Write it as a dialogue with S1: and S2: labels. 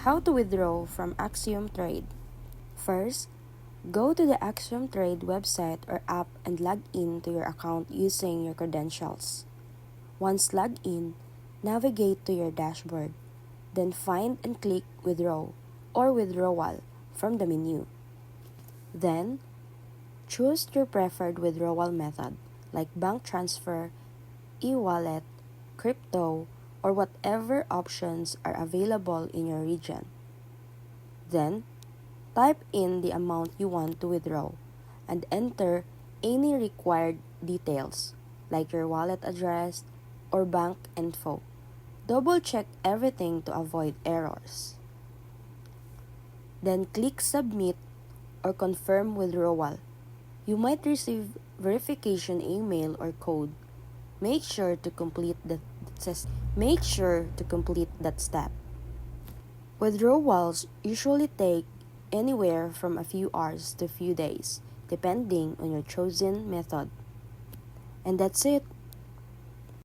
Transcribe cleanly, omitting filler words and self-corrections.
S1: How to withdraw from Axiom Trade. First, go to the Axiom Trade website or app and log in to your account using your credentials. Once logged in, navigate to your dashboard. Then find and click Withdraw or Withdrawal from the menu. Then, choose your preferred withdrawal method like bank transfer, e-wallet, crypto, or whatever options are available in your region. Then, type in the amount you want to withdraw and enter any required details like your wallet address or bank info. Double check everything to avoid errors. Then click Submit or Confirm Withdrawal. You might receive verification email or code. Make sure to complete that step. Withdrawals usually take anywhere from a few hours to a few days, depending on your chosen method. And that's it.